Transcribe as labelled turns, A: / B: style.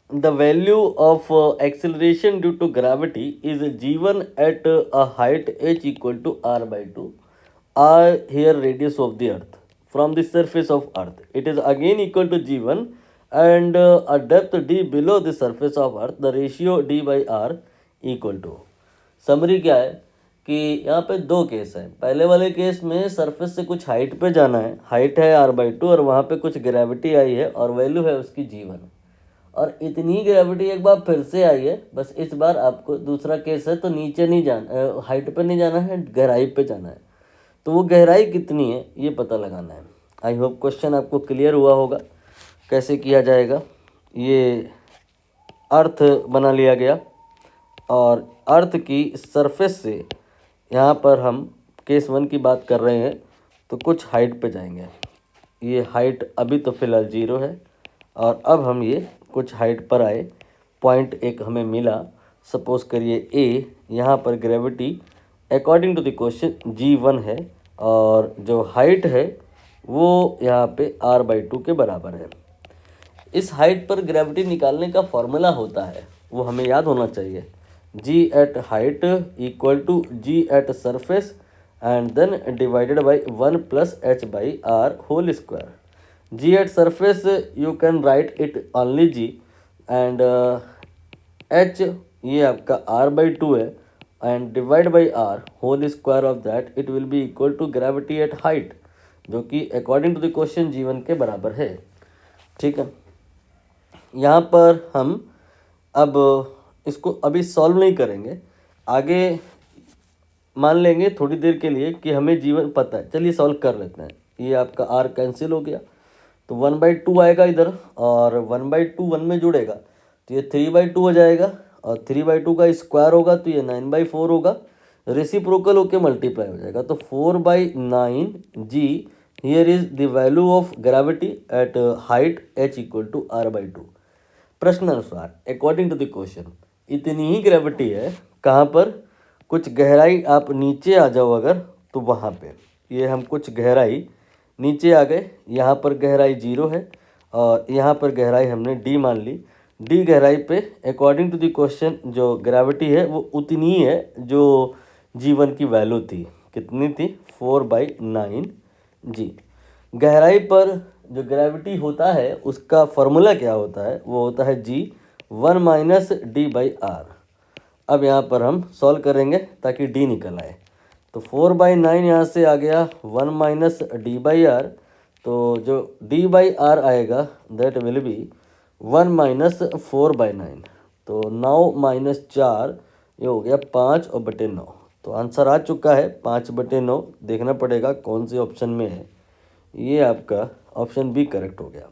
A: the value of acceleration due to gravity is g1 at a height h equal to r by 2, r here radius of the earth from the surface of earth. It is again equal to g1 and a depth d below the surface of earth. The ratio d by r equal to. Summary क्या है कि यहाँ पे दो case है। पहले वाले case में सरफेस से कुछ हाइट पे जाना है, हाइट है r बाई 2 और वहाँ पे कुछ ग्रेविटी आई है और वैल्यू है उसकी g1, और इतनी ग्रेविटी एक बार फिर से आई है। बस इस बार आपको दूसरा केस है तो नीचे नहीं जाना, हाइट पे नहीं जाना है, गहराई पे जाना है। तो वो गहराई कितनी है ये पता लगाना है। आई होप क्वेश्चन आपको क्लियर हुआ होगा कैसे किया जाएगा। ये अर्थ बना लिया गया और अर्थ की सरफेस से यहाँ पर हम केस 1 की बात कर रहे हैं तो कुछ हाइट पे जाएंगे। ये हाइट अभी तो फिलहाल 0 है और अब हम ये कुछ हाइट पर आए, पॉइंट एक हमें मिला। सपोज करिए ए, यहाँ पर gravity according to the question g1 है और जो हाइट है वो यहाँ पे r बाई 2 के बराबर है। इस हाइट पर ग्रेविटी निकालने का फॉर्मूला होता है, वो हमें याद होना चाहिए। g at height equal to g at surface and then divided by 1 plus h by r whole square. g at surface you can write it only g and h ये आपका r by 2 है and divide by r whole square of that it will be equal to gravity at height, जो कि according to the question g1 के बराबर है। ठीक है, यहाँ पर हम अब इसको अभी सॉल्व नहीं करेंगे, आगे मान लेंगे थोड़ी देर के लिए कि हमें g1 पता है। चलिए सॉल्व कर लेते हैं। ये आपका r कैंसिल हो गया तो 1/2 आएगा इधर और 1/2 1 में जुड़ेगा तो ये 3/2 हो जाएगा और 3/2 का स्क्वायर होगा तो ये 9/4 होगा, रेसिप्रोकल होके मल्टीप्लाई हो जाएगा तो 4/9 g here is the value of gravity at height h equal to r/2। प्रश्न अनुसार अकॉर्डिंग टू द क्वेश्चन इतनी ही ग्रेविटी है, कहाँ पर, कुछ गहराई आप नीचे आ जाओ अगर तो वहाँ पे, ये हम कुछ गहराई नीचे आ गए, यहाँ पर गहराई 0 है और यहाँ पर गहराई हमने d मान ली। d गहराई पे अकॉर्डिंग टू द क्वेश्चन जो ग्रेविटी है वो उतनी ही है जो g1 की वैल्यू थी। कितनी थी? 4/9 g। गहराई पर जो ग्रेविटी होता है उसका फॉर्मूला क्या होता है? वो होता है g1 माइनस d/r। अब यहाँ पर हम सॉल्व करेंगे ताकि d निकल आए तो 4/9 यहाँ से आ गया 1 माइनस d/r, तो जो d/r आएगा दैट विल बी 1 माइनस 4/9, तो 9 माइनस 4 ये हो गया 5 और बटे 9। तो आंसर आ चुका है 5/9। देखना पड़ेगा कौन से ऑप्शन में है। ये आपका ऑप्शन बी करेक्ट हो गया।